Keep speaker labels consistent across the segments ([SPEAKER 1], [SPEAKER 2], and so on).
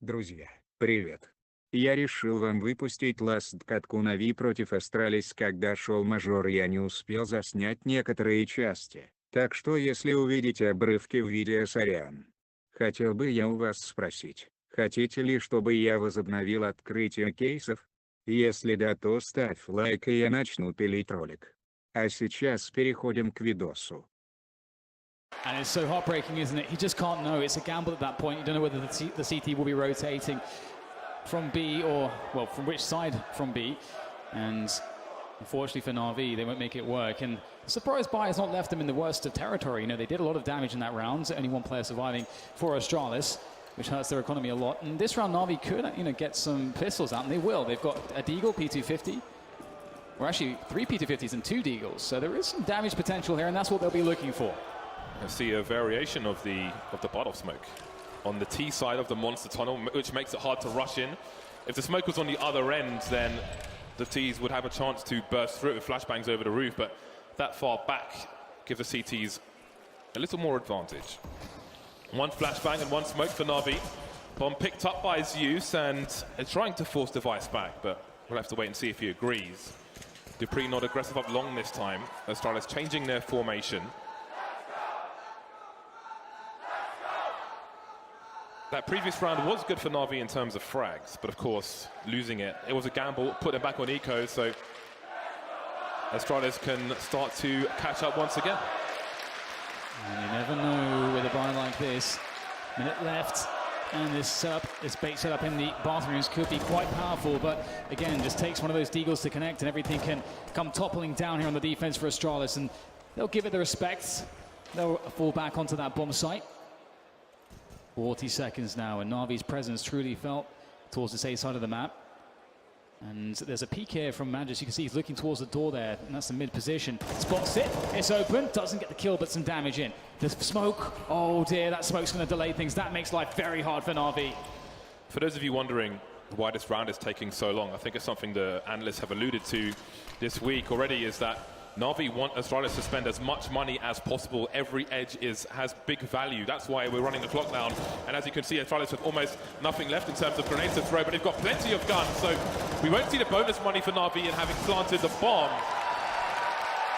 [SPEAKER 1] Друзья, привет. Я решил вам выпустить катку NaVi против Astralis. Когда шел мажор, я не успел заснять некоторые части, так что если увидите обрывки в видео, сорян. Хотел бы я у вас спросить, хотите ли, чтобы я возобновил открытие кейсов? Если да, то ставь лайк, и я начну пилить ролик. А сейчас переходим к видосу.
[SPEAKER 2] And it's so heartbreaking, isn't it? He just can't know. It's a gamble at that point. You don't know whether the CT will be rotating from B or, well, from which side from B. And unfortunately for NaVi, they won't make it work. And the surprise buy has not left them in the worst of territory. You know, they did a lot of damage in that round. Only one player surviving for Astralis, which hurts their economy a lot. And this round, NaVi could, you know, get some pistols out, and they will. They've got a Deagle P250. Or actually, 3 P250s and 2 Deagles. So there is some damage potential here, and that's what they'll be looking for.
[SPEAKER 3] I see a variation of the butt-off smoke on the T side of the monster tunnel, which makes it hard to rush in. If the smoke was on the other end, then the Ts would have a chance to burst through it with flashbangs over the roof, but that far back gives the CTs a little more advantage. One flashbang and one smoke for NaVi. Bomb picked up by Zeus and is trying to force Device back, but we'll have to wait and see if he agrees. Dupree not aggressive up long this time. Astralis changing their formation. That previous round was good for NaVi in terms of frags, but of course, losing it was a gamble, put them back on eco, so Astralis can start to catch up once again.
[SPEAKER 2] And you never know with a buy like this. Minute left, and this setup, this bait setup in the bathrooms could be quite powerful, but again, just takes one of those Deagles to connect, and everything can come toppling down here on the defense for Astralis, and they'll give it the respect. They'll fall back onto that bomb site. 40 seconds now, and NaVi's presence truly felt towards the safe side of the map. And there's a peek here from Magis. You can see he's looking towards the door there, and that's the mid position. Spots it, it's open, doesn't get the kill, but some damage in. The smoke, oh dear, that smoke's going to delay things. That makes life very hard for NaVi.
[SPEAKER 3] For those of you wondering why this round is taking so long, I think it's something the analysts have alluded to this week already, is that NaVi want Astralis to spend as much money as possible. Every edge has big value. That's why we're running the clock down. And as you can see, Astralis with almost nothing left in terms of grenades to throw, but they've got plenty of guns. So we won't see the bonus money for NaVi in having planted the bomb.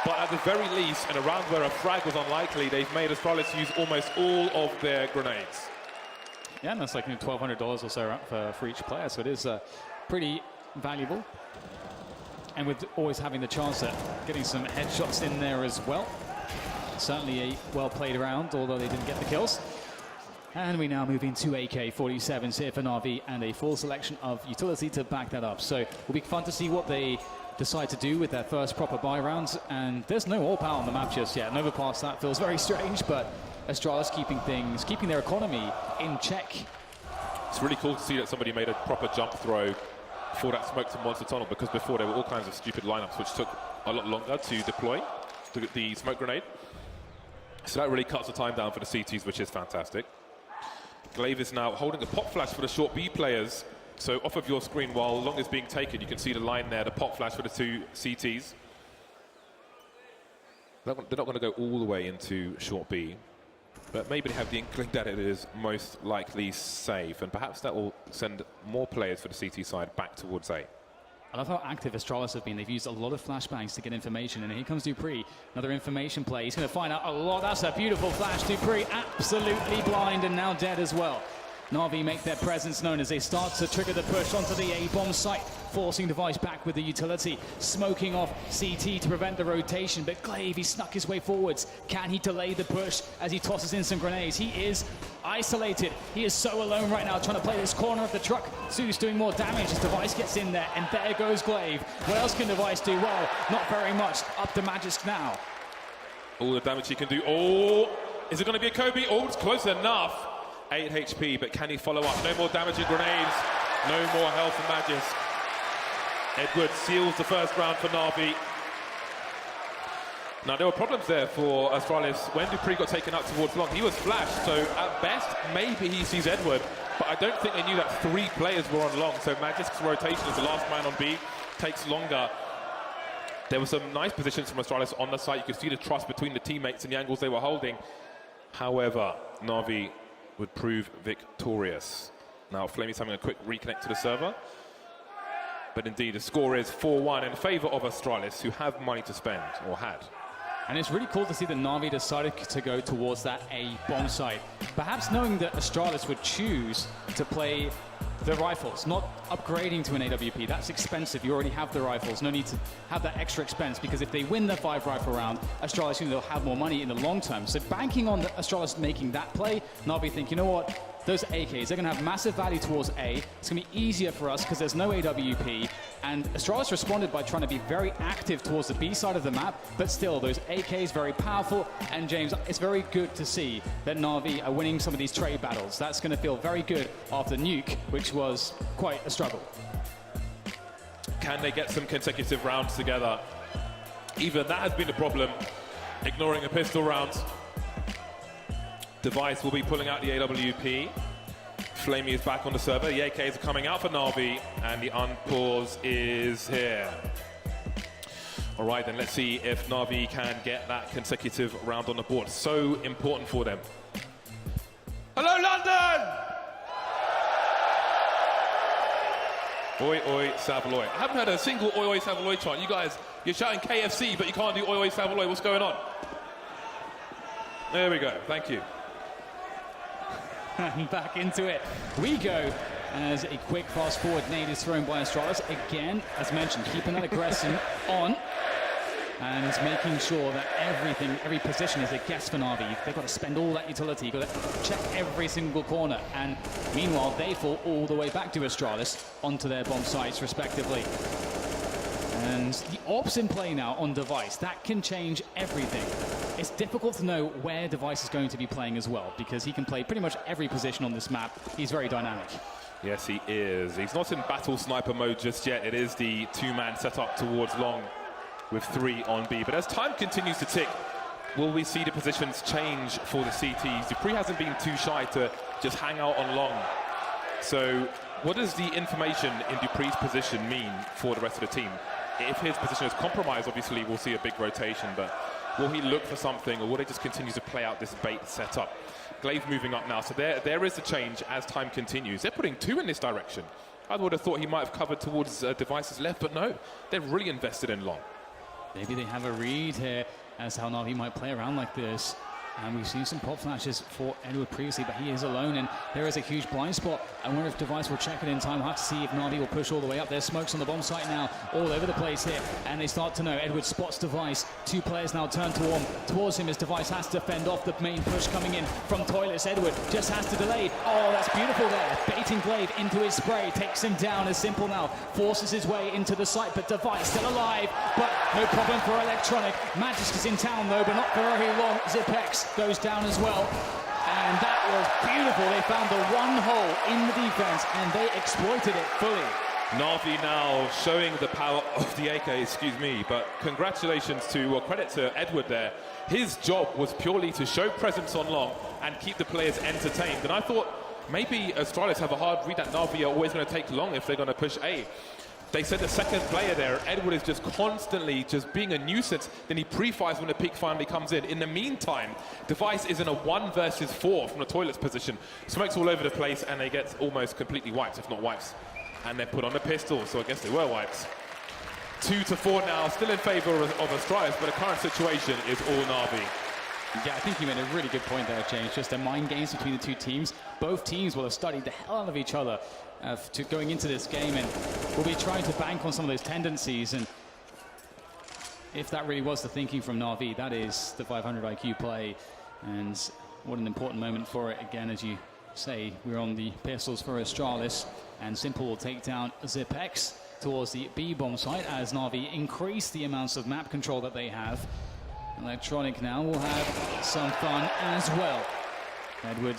[SPEAKER 3] But at the very least, in a round where a frag was unlikely, they've made Astralis use almost all of their grenades.
[SPEAKER 2] Yeah, and that's like $1,200 or so for each player. So it is pretty valuable. And with always having the chance at getting some headshots in there as well. Certainly a well-played round, although they didn't get the kills. And we now move into AK-47s here for NaVi, and a full selection of utility to back that up. So it will be fun to see what they decide to do with their first proper buy rounds. And there's no all-power on the map just yet. And overpass that feels very strange, but Astralis keeping their economy in check.
[SPEAKER 3] It's really cool to see that somebody made a proper jump throw for that smoke to monster tunnel, because before there were all kinds of stupid lineups which took a lot longer to deploy the smoke grenade. So that really cuts the time down for the CTs, which is fantastic. Glaive is now holding the pop flash for the short B players. So off of your screen while long is being taken, you can see the line there, the pop flash for the two CTs. They're not going to go all the way into short B, but maybe they have the inkling that it is most likely safe, and perhaps that will send more players for the CT side back towards A.
[SPEAKER 2] I love how active Astralis have been. They've used a lot of flashbangs to get information, and here comes Dupree, another information play. He's going to find out a lot. That's a beautiful flash. Dupree absolutely blind and now dead as well. NaVi make their presence known as they start to trigger the push onto the A-bomb site, forcing Device back with the utility, smoking off CT to prevent the rotation, but Glaive, he snuck his way forwards. Can he delay the push as he tosses in some grenades? He is isolated. He is so alone right now, trying to play this corner of the truck. Zeus doing more damage as Device gets in there, and there goes Glaive. What else can Device do? Well, not very much. Up to Magisk now.
[SPEAKER 3] All the damage he can do. Oh, is it going to be a Kobe? Oh, it's close enough. 8 HP, but can he follow up? No more damaging grenades, no more health for Magisk. Edward seals the first round for NaVi. Now, there were problems there for Astralis when Dupree got taken out towards long. He was flashed, so at best, maybe he sees Edward, but I don't think they knew that 3 players were on long, so Magisk's rotation as the last man on B takes longer. There were some nice positions from Astralis on the site. You could see the trust between the teammates and the angles they were holding. However, NaVi would prove victorious. Now Flamey's having a quick reconnect to the server. But indeed, the score is 4-1 in favour of Astralis, who have money to spend, or had.
[SPEAKER 2] And it's really cool to see that NaVi decided to go towards that A bomb site. Perhaps knowing that Astralis would choose to play the rifles, not upgrading to an AWP. That's expensive. You already have the rifles. No need to have that extra expense, because if they win the 5 rifle round, Astralis, they'll have more money in the long term. So banking on Astralis making that play, NaVi think, you know what? Those AKs, they're going to have massive value towards A. It's going to be easier for us because there's no AWP. And Astralis responded by trying to be very active towards the B side of the map, but still, those AKs very powerful. And James, it's very good to see that NaVi are winning some of these trade battles. That's going to feel very good after Nuke, which was quite a struggle.
[SPEAKER 3] Can they get some consecutive rounds together? Even that has been a problem, ignoring a pistol round. Device will be pulling out the AWP. Flamey is back on the server. The AKs are coming out for NaVi, and the unpause is here. All right, then let's see if NaVi can get that consecutive round on the board. So important for them. Hello, London! Oi, oi, Savaloy. I haven't heard a single oi, oi, Savaloy chant. You guys, you're shouting KFC, but you can't do oi, oi, Savaloy. What's going on? There we go. Thank you.
[SPEAKER 2] And back into it we go, as a quick fast forward nade is thrown by Astralis. Again, as mentioned, keeping that aggression on and making sure that every position is a guess for NaVi. They've got to spend all that utility, you've got to check every single corner, and meanwhile they fall all the way back to Astralis onto their bomb sites respectively. And the ops in play now on Device, that can change everything. It's difficult to know where Device is going to be playing as well, because he can play pretty much every position on this map. He's very dynamic.
[SPEAKER 3] Yes, he is. He's not in battle sniper mode just yet. It is the 2-man setup towards long with 3 on B. But as time continues to tick, will we see the positions change for the CTs? Dupree hasn't been too shy to just hang out on long. So what does the information in Dupree's position mean for the rest of the team? If his position is compromised, obviously we'll see a big rotation, but will he look for something, or will they just continue to play out this bait setup? Glaive moving up now, so there is a change as time continues. They're putting 2 in this direction. I would have thought he might have covered towards Device's left, but no, they're really invested in long.
[SPEAKER 2] Maybe they have a read here as how NaVi might play around like this. And we've seen some pop flashes for Edward previously, but he is alone, and there is a huge blind spot. I wonder if Device will check it in time. We'll have to see if NaVi will push all the way up. There's smokes on the bomb site now, all over the place here, and they start to know. Edward spots Device. 2 players now turn towards him as Device has to fend off the main push coming in from Toilets. Edward just has to delay. Oh, that's beautiful there. Baiting Glaive into his spray, takes him down as Simple now. Forces his way into the site, but Device still alive, but no problem for Electronic. Magisk is in town though, but not for very long. Zipex goes down as well, and that was beautiful. They found the one hole in the defense and they exploited it fully.
[SPEAKER 3] NaVi now showing the power of the AK, excuse me, but congratulations to, or credit to Edward there. His job was purely to show presence on long and keep the players entertained, and I thought maybe Astralis have a hard read that NaVi are always going to take long if they're going to push A. They said the second player there, Edward, is just constantly just being a nuisance. Then he pre-fires when the peak finally comes in. In the meantime, Device is in a 1 versus 4 from the Toilets position. Smokes all over the place, and they get almost completely wiped, if not wipes. And they're put on the pistol, so I guess they were wipes. 2-4 now, still in favour of Astralis, but the current situation is all NaVi.
[SPEAKER 2] Yeah, I think you made a really good point there, James. Just the mind games between the 2 teams. Both teams will have studied the hell out of each other to going into this game, and will be trying to bank on some of those tendencies. And if that really was the thinking from NaVi, that is the 500 IQ play. And what an important moment for it. Again, as you say, we're on the pistols for Astralis, and Simple will take down Zipex towards the B bomb site as NaVi increase the amounts of map control that they have. Electronic now will have some fun as well. Edward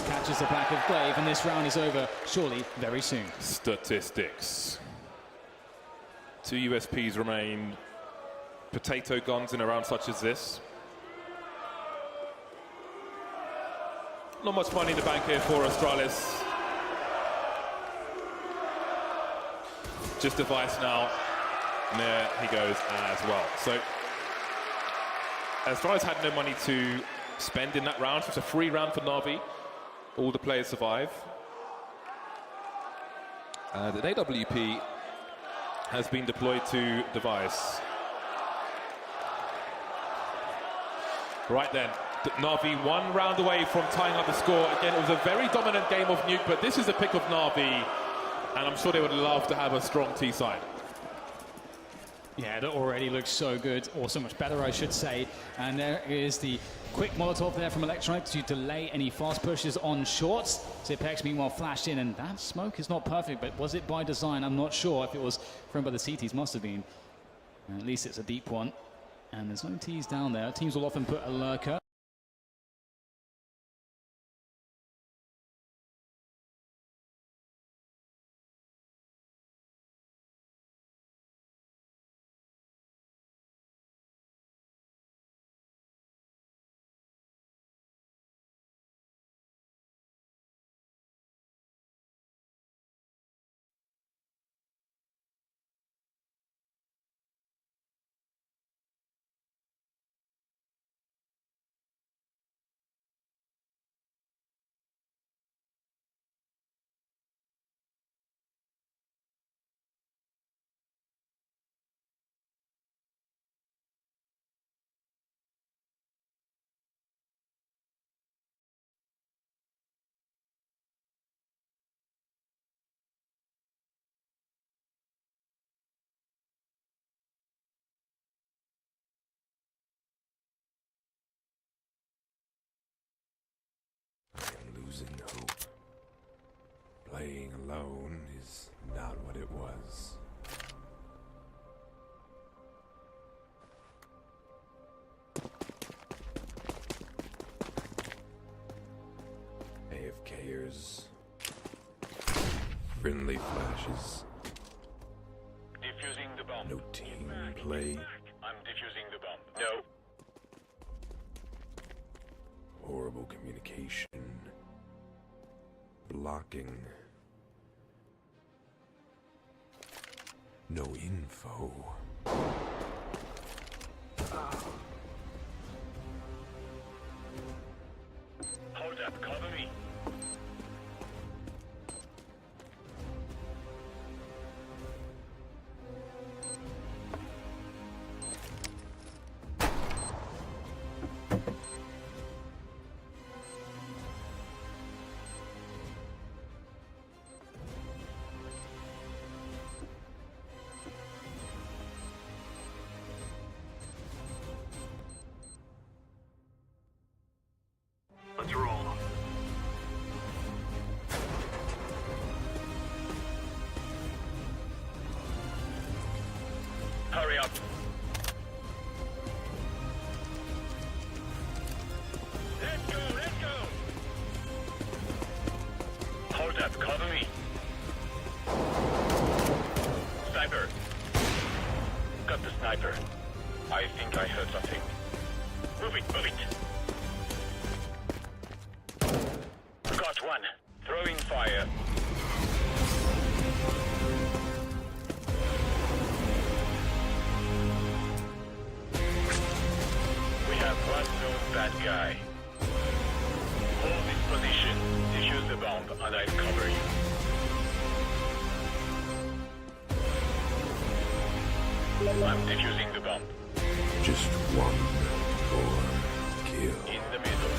[SPEAKER 2] catches the back of Glaive, and this round is over, surely, very soon.
[SPEAKER 3] Statistics. 2 USPs remain. Potato guns in a round such as this. Not much money in the bank here for Astralis. Just Device now. And there he goes as well. So Astralis had no money to spend in that round. So it's a free round for NaVi. All the players survive. An AWP has been deployed to device. Right then, NaVi 1 round away from tying up the score. Again, it was a very dominant game of Nuke, but this is the pick of NaVi, and I'm sure they would love to have a strong T side.
[SPEAKER 2] Yeah, that already looks so good, or so much better, I should say. And there is the quick Molotov there from Electronic to delay any fast pushes on shorts. Zipex, meanwhile, flashed in, and that smoke is not perfect, but was it by design? I'm not sure. If it was thrown by the CTs, must have been. And at least it's a deep one. And there's no T's down there. Teams will often put a lurker.
[SPEAKER 4] Losing hope. Playing alone is not what it was. AFKers. Friendly flashes.
[SPEAKER 5] Defusing the bomb.
[SPEAKER 4] No team play.
[SPEAKER 5] I'm defusing the bomb. No.
[SPEAKER 4] Horrible communication. Blocking. No info.
[SPEAKER 5] Hold up, cover me. Let's roll. Hurry up. Let's go, let's go. Hold up, cover me. Sniper. Got the sniper. I think I heard something. Move it, move it. Got one. Throwing fire. We have one known bad guy. Hold this position. Defuse the bomb and I'll cover you. I'm defusing the bomb.
[SPEAKER 4] Just one more kill.
[SPEAKER 5] In the middle.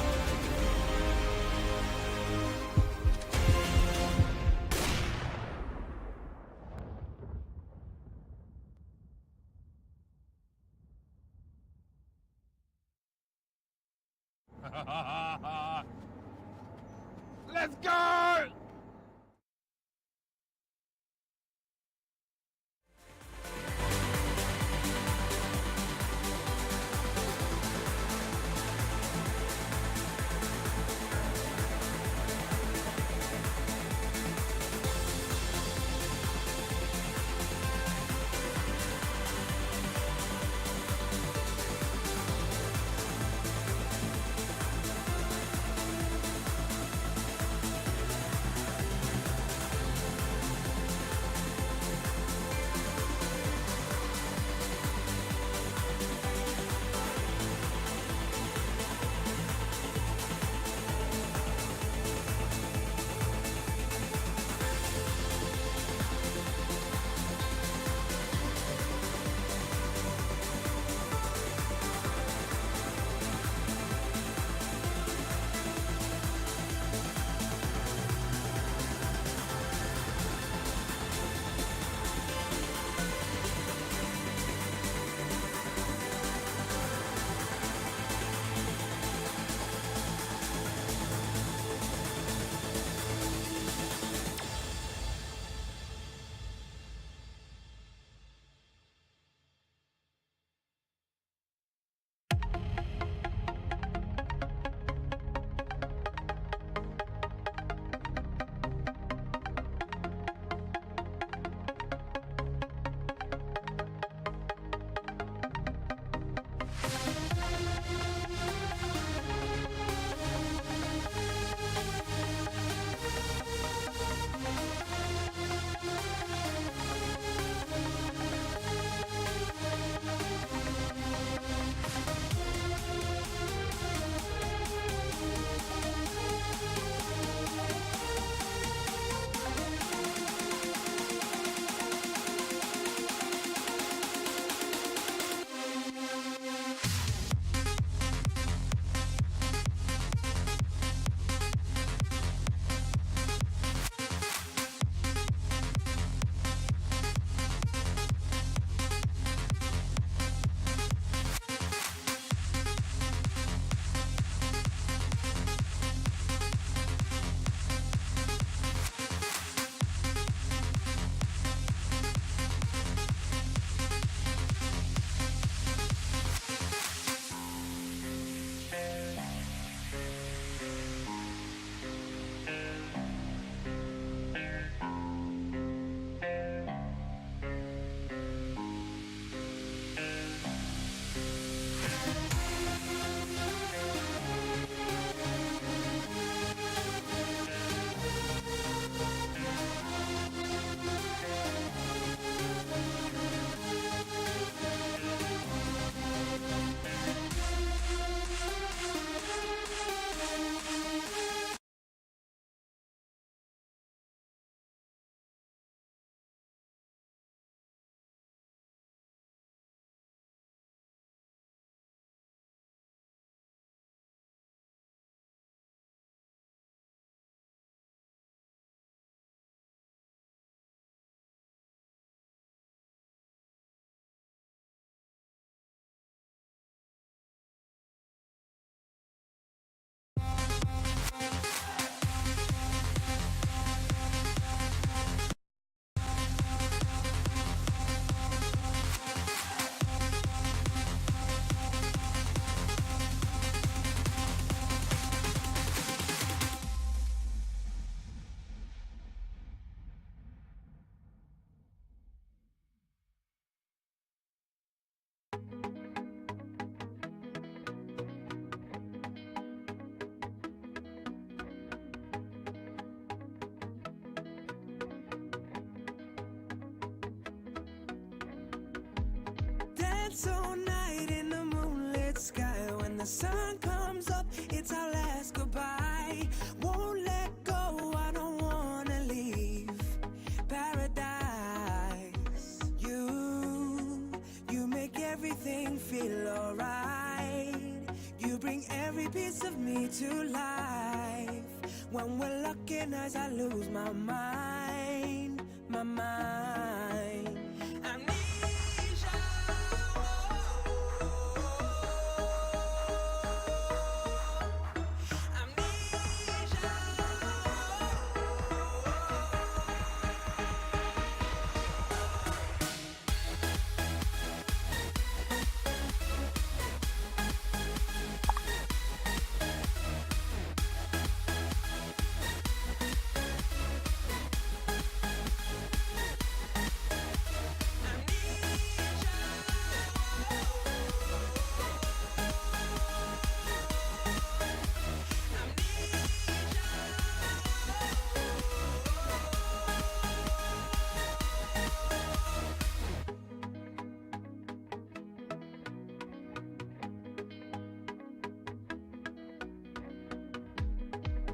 [SPEAKER 4] Let's go!
[SPEAKER 6] It's all night in the moonlit sky. When the sun comes up, it's our last goodbye. Won't let go, I don't wanna leave paradise. You make everything feel alright. You bring every piece of me to life. When we're looking eyes, I lose my mind, my mind. Amnesia. Amnesia.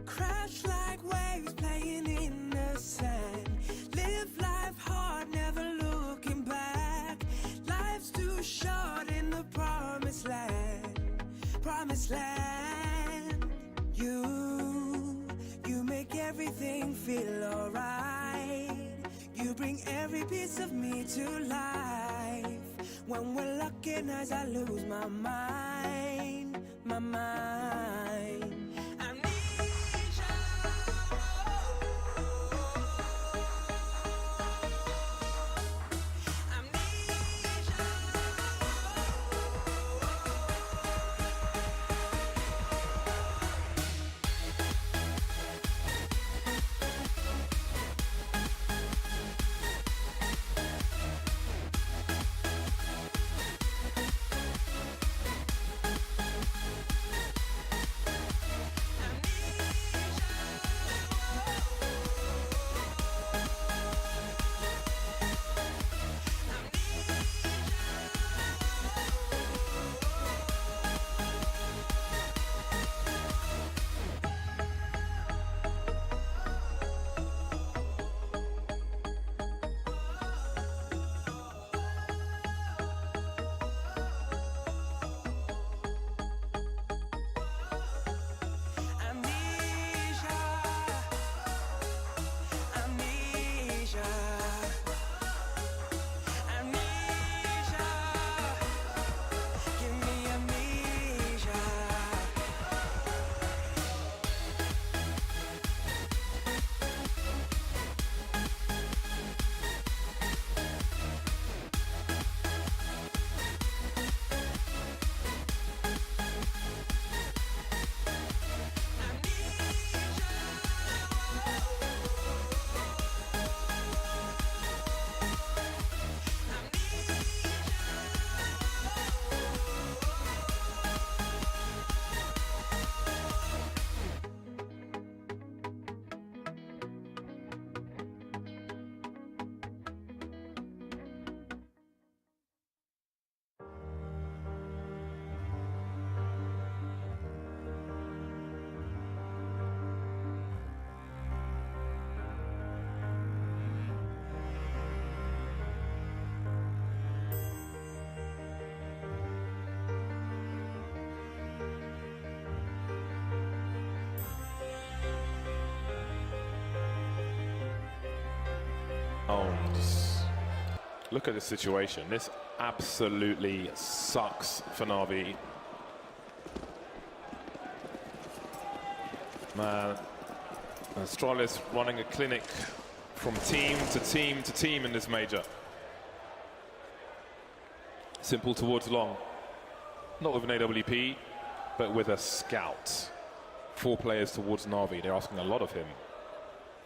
[SPEAKER 6] Crash like waves playing in the sand. Live life hard, never looking back. Life's too short in the promised land. Promised land. You make everything feel alright. You bring every piece of me to life. When we're looking eyes, I lose my mind, my mind.
[SPEAKER 3] Look at the situation. This absolutely sucks for NaVi. Man, Astralis running a clinic from team to team to team in this major. Simple towards long. Not with an AWP, but with a scout. 4 players towards NaVi. They're asking a lot of him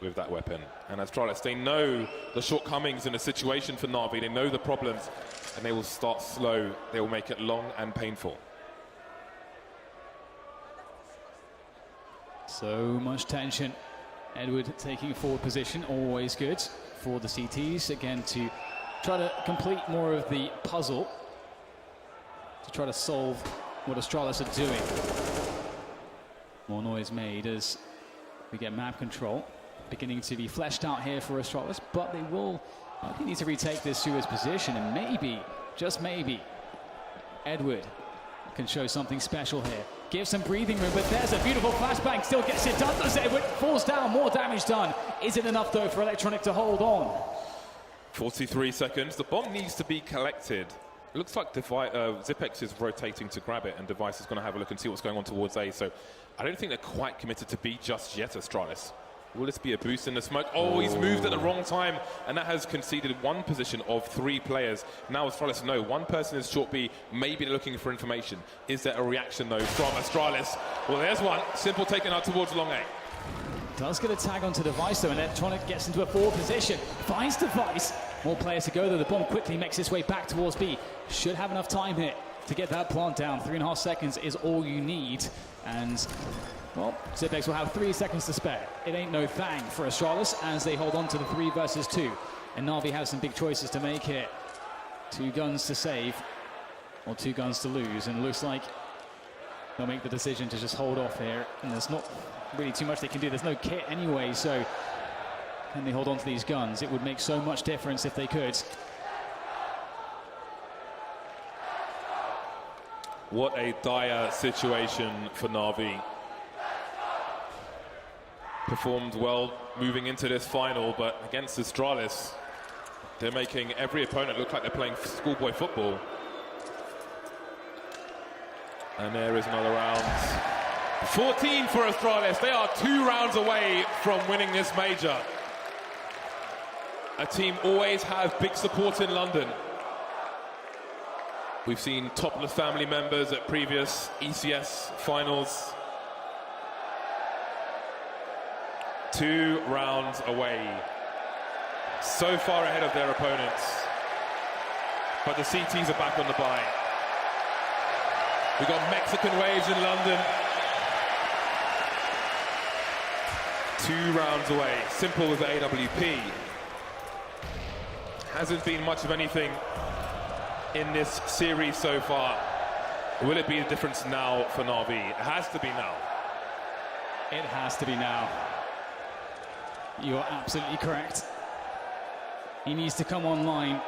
[SPEAKER 3] with that weapon. And Astralis, they know the shortcomings in the situation for NaVi. They know the problems, and they will start slow. They will make it long and painful.
[SPEAKER 2] So much tension. Edward taking forward position, always good for the CTs. Again, to try to complete more of the puzzle. to try to solve what Astralis are doing. More noise made as we get map control beginning to be fleshed out here for Astralis, but they will, I think, need to retake this Suez position, and maybe, just maybe, Edward can show something special here. Give some breathing room, but there's a beautiful flashbang, still gets it done, does Edward, falls down, more damage done. Is it enough though for Electronic to hold on?
[SPEAKER 3] 43 seconds, the bomb needs to be collected. It looks like Zipex is rotating to grab it, and Device is going to have a look and see what's going on towards A, so I don't think they're quite committed to B just yet, Astralis. Will this be a boost in the smoke? Oh, he's moved at the wrong time, and that has conceded one position of 3 players. Now Astralis know one person is short B, maybe they're looking for information. Is there a reaction though from Astralis? Well, there's one, Simple taken out towards long A.
[SPEAKER 2] Does get a tag onto Device though, and Electronic gets into a forward position, finds Device. More players to go though, the bomb quickly makes its way back towards B. Should have enough time here to get that plant down. 3.5 seconds is all you need, and well, Zipex will have 3 seconds to spare. It ain't no thang for Astralis as they hold on to the 3 versus 2. And NaVi has some big choices to make here. 2 guns to save, or 2 guns to lose. And it looks like they'll make the decision to just hold off here. And there's not really too much they can do. There's no kit anyway, so can they hold on to these guns? It would make so much difference if they could.
[SPEAKER 3] What a dire situation for NaVi. Performed well moving into this final, but against Astralis, they're making every opponent look like they're playing schoolboy football. And there is another round. 14 for Astralis. They are 2 rounds away from winning this major. A team always has big support in London. We've seen topless family members at previous ECS finals. 2 rounds away. So far ahead of their opponents. But the CTs are back on the bye. We've got Mexican waves in London. 2 rounds away. Simple with the AWP. Hasn't been much of anything in this series so far. Will it be the difference now for NaVi? It has to be now.
[SPEAKER 2] It has to be now. You're absolutely correct. He needs to come online,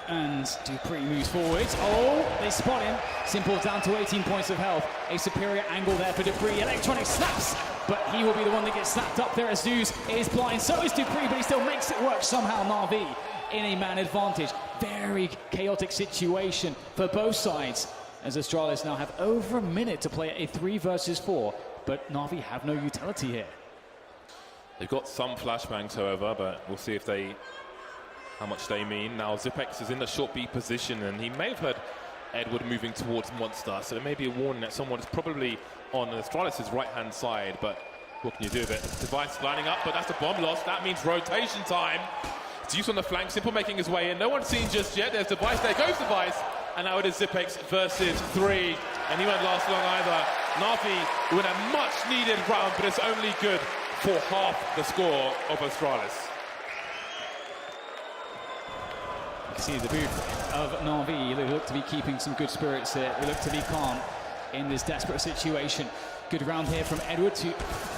[SPEAKER 2] and Dupree moves forward. Oh, they spot him. Simple down to 18 points of health. A superior angle there for Dupree. Electronic snaps, but he will be the one that gets snapped up there as Zeus is blind. So is Dupree, but he still makes it work somehow. NaVi in a man advantage. Very chaotic situation for both sides, as Astralis now have over a minute to play a 3 versus 4, but NaVi have no utility here.
[SPEAKER 3] They've got some flashbangs, however, but we'll see if how much they mean. Now Zipex is in the short B position, and he may have heard Edward moving towards Monster, so there may be a warning that someone is probably on Astralis' right-hand side, but what can you do with it? Device lining up, but that's a bomb loss. That means rotation time. Zeus on the flank, Simple making his way in. No one's seen just yet. There's Device, there goes Device, and now it is Zipex versus 3, and he won't last long either. NaVi win a much-needed round, but it's only good for half the score of Astralis.
[SPEAKER 2] You can see the booth of NaVi. They look to be keeping some good spirits here. They look to be calm in this desperate situation. Good round here from Edward to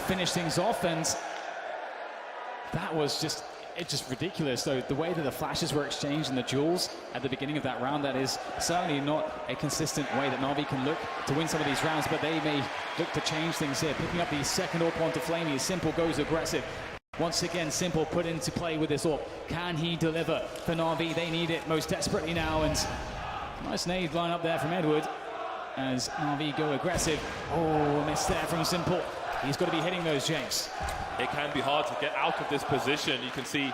[SPEAKER 2] finish things off, and that was just ridiculous. So the way that the flashes were exchanged and the duels at the beginning of that round, that is certainly not a consistent way that NaVi can look to win some of these rounds, but they may look to change things here. Picking up the second AWP onto Flamey as Simple goes aggressive. Once again, Simple put into play with this AWP. Can he deliver for NaVi? They need it most desperately now, and nice nade line up there from Edward as NaVi go aggressive. Oh, miss there from Simple. He's got to be hitting those, James.
[SPEAKER 3] It can be hard to get out of this position. You can see,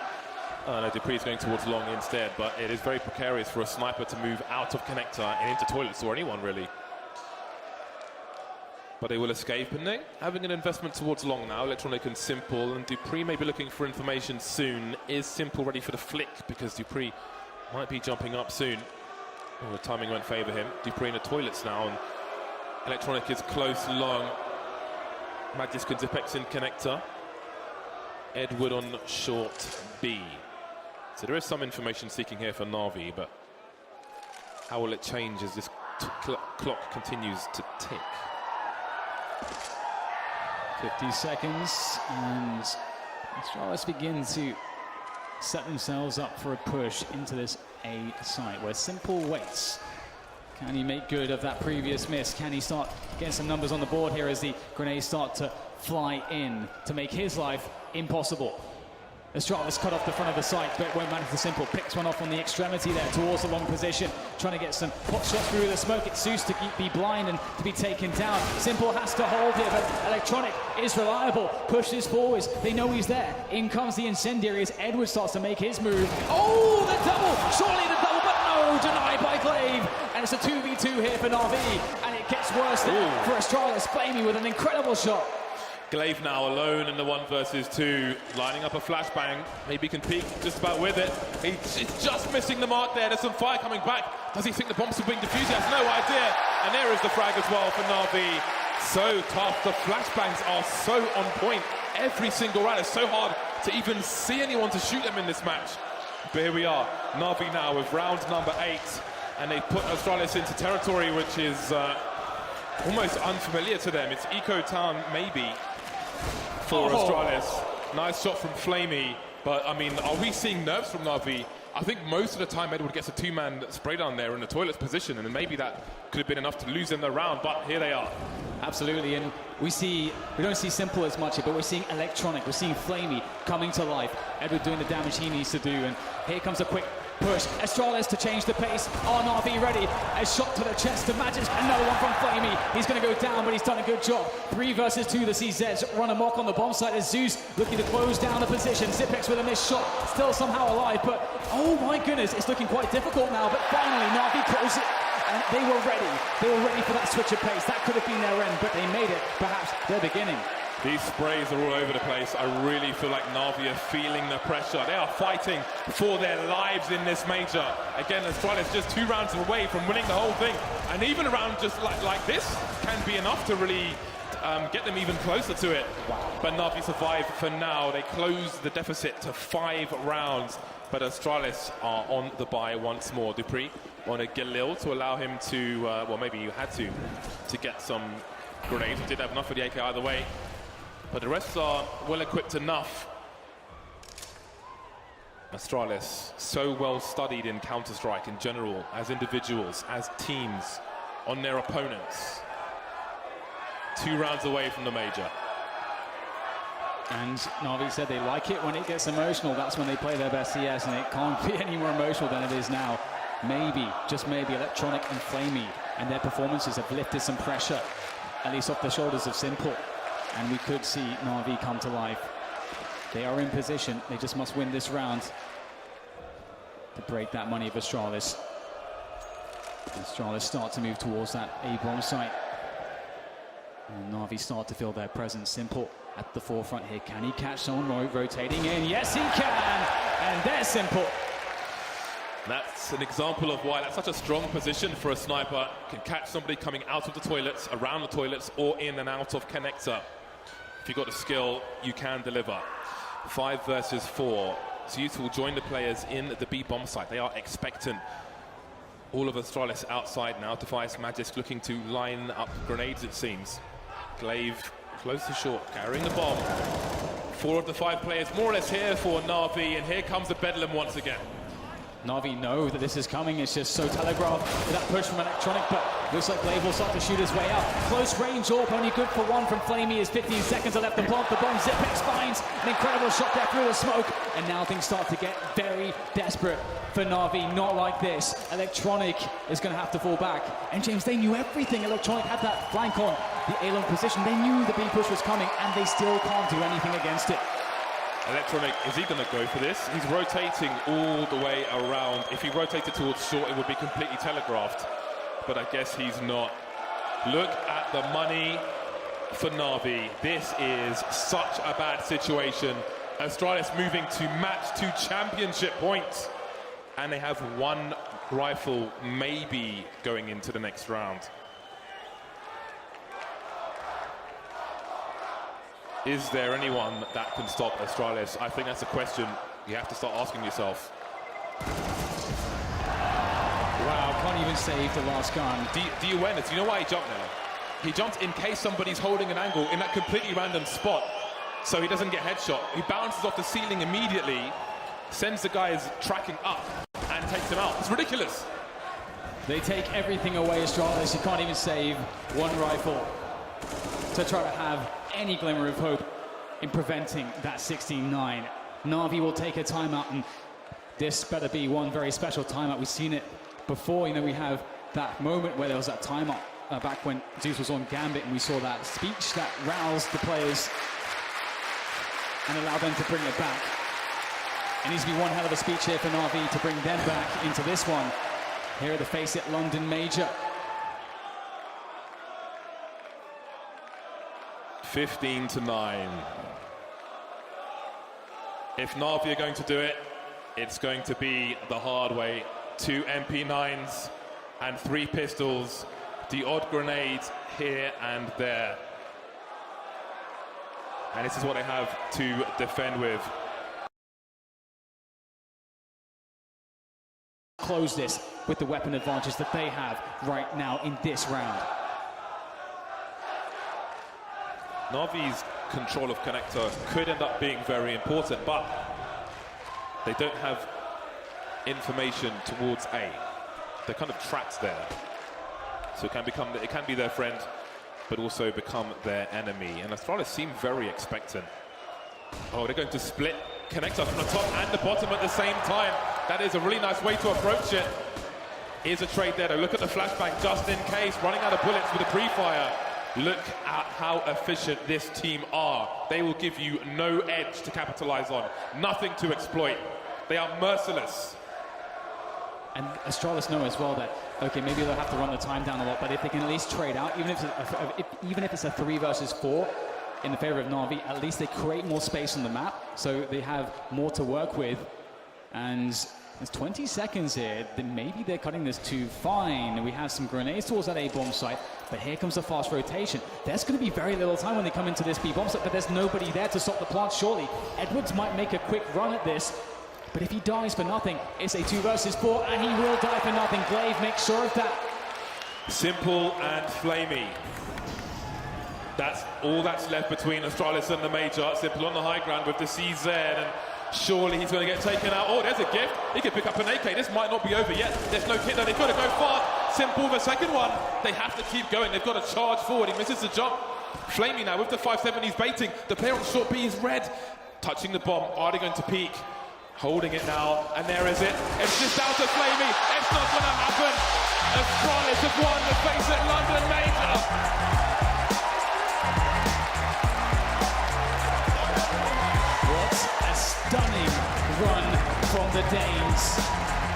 [SPEAKER 3] no, Dupree's going towards long instead, but it is very precarious for a sniper to move out of connector and into toilets, or anyone really. But they will escape, and they having an investment towards long now. Electronic and Simple, and Dupree may be looking for information soon. Is Simple ready for the flick? Because Dupree might be jumping up soon. Oh, the timing won't favour him. Dupree in the toilets now, and Electronic is close long. Magisk and Zipex in connector. Edward on short B. So there is some information seeking here for NaVi, but how will it change as this clock continues to tick.
[SPEAKER 2] 50 seconds, and Astralis begin to set themselves up for a push into this A site where Simple waits. Can he make good of that previous miss? Can he start getting some numbers on the board here as the grenades start to fly in to make his life impossible? Astralis cut off the front of the site, but won't manage the Simple. Picks one off on the extremity there towards the long position, trying to get some hot shots through the smoke. It's Zeus to be blind and to be taken down. Simple has to hold here, but Electronic is reliable. Pushes forwards. They know he's there. In comes the incendiary as Edward starts to make his move. Oh, the double! Surely the double, but no! Denied by Glaive. And it's a 2v2 here for NaVi, and it gets worse there for Astralis. Flamey with an incredible shot.
[SPEAKER 3] Glaive now alone in the 1 versus 2, lining up a flashbang. Maybe he can peek just about with it. He's just missing the mark there. There's some fire coming back. Does he think the bombs are being defused? He has no idea. And there is the frag as well for NaVi. So tough. The flashbangs are so on point. Every single round. It's so hard to even see anyone to shoot them in this match. But here we are. NaVi now with round number 8. And they put Astralis into territory which is almost unfamiliar to them. It's Eco Town maybe for Astralis. Nice shot from Flamey, but I mean, are we seeing nerves from NaVi? I think most of the time Edward gets a 2-man spray down there in the toilet's position, and maybe that could have been enough to lose them the round, but here they are.
[SPEAKER 2] Absolutely, and we don't see Simple as much here, but we're seeing Electronic, we're seeing Flamey coming to life. Edward doing the damage he needs to do, and here comes a quick push. Astralis to change the pace. Are NaVi ready? A shot to the chest to Magic. Another one from Flamey. He's going to go down, but he's done a good job. 3 versus 2. The CZs run amok on the bomb site as Zeus looking to close down the position. Zipex with a missed shot. Still somehow alive, but oh my goodness, it's looking quite difficult now. But finally, NaVi close it. And they were ready. They were ready for that switch of pace. That could have been their end, but they made it perhaps their beginning.
[SPEAKER 3] These sprays are all over the place. I really feel like NaVi are feeling the pressure. They are fighting for their lives in this major. Again, Astralis just 2 rounds away from winning the whole thing. And even a round just like this can be enough to really get them even closer to it. But NaVi survive for now. They close the deficit to 5 rounds. But Astralis are on the bye once more. Dupree wanted Galil to allow him to, well, maybe you had to get some grenades. He did have enough for the AK either way. But the rest are well equipped enough. Astralis, so well studied in Counter-Strike in general, as individuals, as teams, on their opponents. 2 rounds away from the major.
[SPEAKER 2] And NaVi said they like it when it gets emotional. That's when they play their best CS, and it can't be any more emotional than it is now. Maybe, just maybe, Electronic and Flamey and their performances have lifted some pressure, at least off the shoulders of Simple. And we could see NaVi come to life. They are in position. They just must win this round to break that money of Astralis. Astralis start to move towards that A-bomb site. And NaVi start to feel their presence. Simple at the forefront here. Can he catch someone rotating in? Yes, he can! And there's Simple.
[SPEAKER 3] That's an example of why that's such a strong position for a sniper. Can catch somebody coming out of the toilets, around the toilets, or in and out of connector. If you've got the skill, you can deliver. 5 versus 4. Zeus will join the players in the B bomb site. They are expectant. All of Astralis outside now. Device Magisk looking to line up grenades, it seems. Glaive close to short, carrying the bomb. 4 of the 5 players more or less here for NaVi, and here comes the Bedlam once again.
[SPEAKER 2] NaVi know that this is coming. It's just so telegraphed with that push from Electronic, but looks like Glaive will start to shoot his way out. Close range AWP, only good for 1 from Flamey as 15 seconds are left to plant the bomb. Zipex finds an incredible shot there through the smoke, and now things start to get very desperate for NaVi. Not like this. Electronic is going to have to fall back. And James, they knew everything. Electronic had that flank on the A-long position. They knew the B push was coming, and they still can't do anything against it.
[SPEAKER 3] Electronic, is he going to go for this? He's rotating all the way around. If he rotated towards short, it would be completely telegraphed. But I guess he's not. Look at the money for NaVi. This is such a bad situation. Astralis moving to match 2 championship points. And they have 1 rifle maybe going into the next round. Is there anyone that can stop Astralis? I think that's a question you have to start asking yourself.
[SPEAKER 2] Wow, can't even save the last gun.
[SPEAKER 3] Do you awareness? You know why he jumped now? He jumped in case somebody's holding an angle in that completely random spot, so he doesn't get headshot. He bounces off the ceiling immediately, sends the guys tracking up, and takes him out. It's ridiculous.
[SPEAKER 2] They take everything away, Astralis. You can't even save one rifle to try to have any glimmer of hope in preventing that 16-9. NaVi will take a timeout, and this better be one very special timeout. We've seen it before. You know, we have that moment where there was that timeout back when Zeus was on Gambit, and we saw that speech that roused the players and allowed them to bring it back. It needs to be one hell of a speech here for NaVi to bring them back into this one. Here at the Face It London Major.
[SPEAKER 3] 15-9. If NaVi are going to do it, it's going to be the hard way. 2 MP9s and 3 pistols. The odd grenade here and there. And this is what they have to defend with.
[SPEAKER 2] Close this with the weapon advantage that they have right now in this round.
[SPEAKER 3] NaVi's control of connector could end up being very important, but they don't have information towards A. They're kind of trapped there. So it can be their friend, but also become their enemy. And Astralis seem very expectant. Oh, they're going to split connector from the top and the bottom at the same time. That is a really nice way to approach it. Here's a trade there, though. Look at the flashbang just in case. Running out of bullets with a pre-fire. Look at how efficient this team are. They will give you no edge to capitalize on. Nothing to exploit. They are merciless.
[SPEAKER 2] And Astralis know as well that, okay, maybe they'll have to run the time down a lot, but if they can at least trade out, even if it's a 3 versus 4 in the favor of NaVi, at least they create more space on the map, so they have more to work with. And there's 20 seconds here. Then maybe they're cutting this too fine. We have some grenades towards that A-bomb site, but here comes the fast rotation. There's going to be very little time when they come into this B-bomb site, but there's nobody there to stop the plant, surely. Edwards might make a quick run at this, but if he dies for nothing, it's a 2 versus 4, and he will die for nothing. Glaive makes sure of that.
[SPEAKER 3] Simple and flamey. That's all that's left between Astralis and the Major. Simple on the high ground with the CZ, and surely he's going to get taken out. Oh, there's a gift. He could pick up an AK. This might not be over yet. There's no kid there. They've got to go fast. Simple, the second one. They have to keep going. They've got to charge forward. He misses the jump. Flamey now with the 570. He's baiting. The player on short B is red. Touching the bomb. Are they going to peek? Holding it now. And there is it. It's just down to Flamey. It's not going to happen. Astralis have won the Face It London Major.
[SPEAKER 2] Stunning run from the Danes.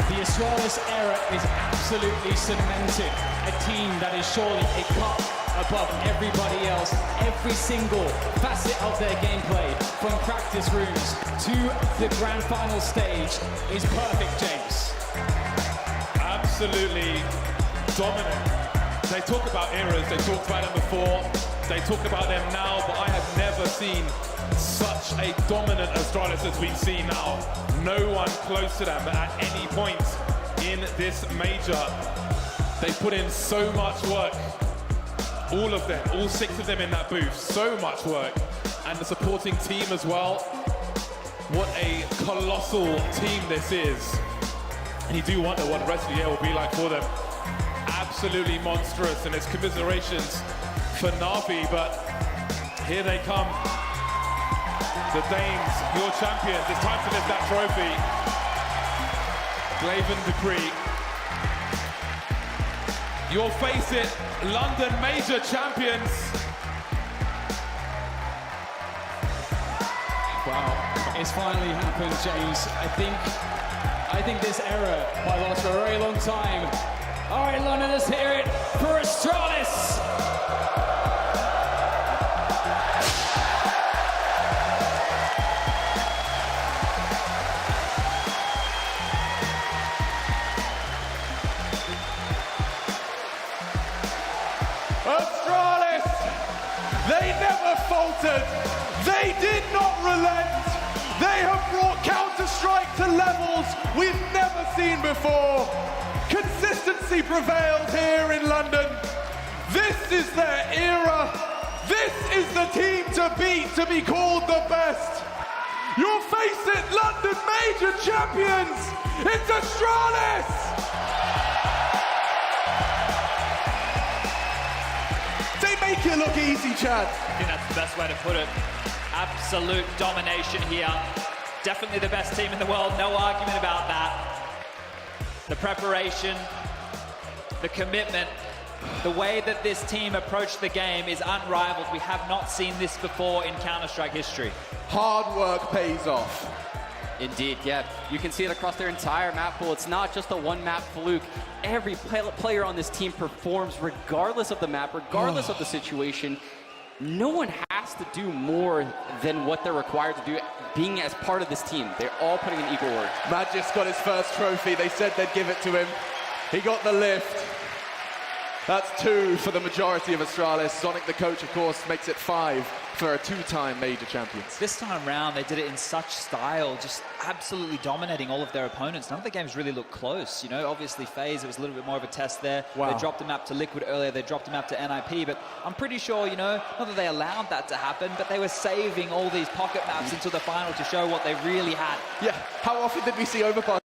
[SPEAKER 2] The Astralis era is absolutely cemented. A team that is surely a cut above everybody else. Every single facet of their gameplay, from practice rooms to the grand final stage, is perfect, James.
[SPEAKER 3] Absolutely dominant. They talk about eras, they talked about them before, they talk about them now, but I have never seen such a dominant Astralis as we see now. No one close to them at any point in this major. They put in so much work. All of them, all 6 of them in that booth, so much work. And the supporting team as well. What a colossal team this is. And you do wonder what the rest of the year will be like for them. Absolutely monstrous, and it's commiserations for NaVi, but here they come. The Danes, your champions. It's time to lift that trophy. Glaive and Dupree. You'll face it, London Major champions.
[SPEAKER 2] Wow, it's finally happened, James. I think this era might last for a very long time. All right, London, let's hear it for Astralis.
[SPEAKER 7] Astralis, they never faltered. They did not relent. They have brought Counter-Strike to levels we've never seen before. Consistent Democracy prevailed here in London. This is their era. This is the team to beat, to be called the best. You'll face it, London major champions. It's Astralis. They make it look easy, Chad.
[SPEAKER 8] I think that's the best way to put it. Absolute domination here. Definitely the best team in the world, no argument about that. The preparation, the commitment, the way that this team approached the game is unrivaled. We have not seen this before in Counter-Strike history.
[SPEAKER 7] Hard work pays off.
[SPEAKER 9] Indeed, yeah. You can see it across their entire map pool. It's not just a one-map fluke. Every player on this team performs regardless of the map, regardless of the situation. No one has to do more than what they're required to do being as part of this team. They're all putting in equal work.
[SPEAKER 7] Magic's got his first trophy. They said they'd give it to him. He got the lift. That's 2 for the majority of Astralis. Sonic, the coach, of course, makes it 5 for a 2-time major champions.
[SPEAKER 8] This time round, they did it in such style, just absolutely dominating all of their opponents. None of the games really looked close. You know, obviously FaZe, it was a little bit more of a test there.
[SPEAKER 7] Wow.
[SPEAKER 8] They dropped a map to Liquid earlier. They dropped a map to NIP, but I'm pretty sure, you know, not that they allowed that to happen, but they were saving all these pocket maps until the final to show what they really had.
[SPEAKER 7] Yeah, how often did we see Overpass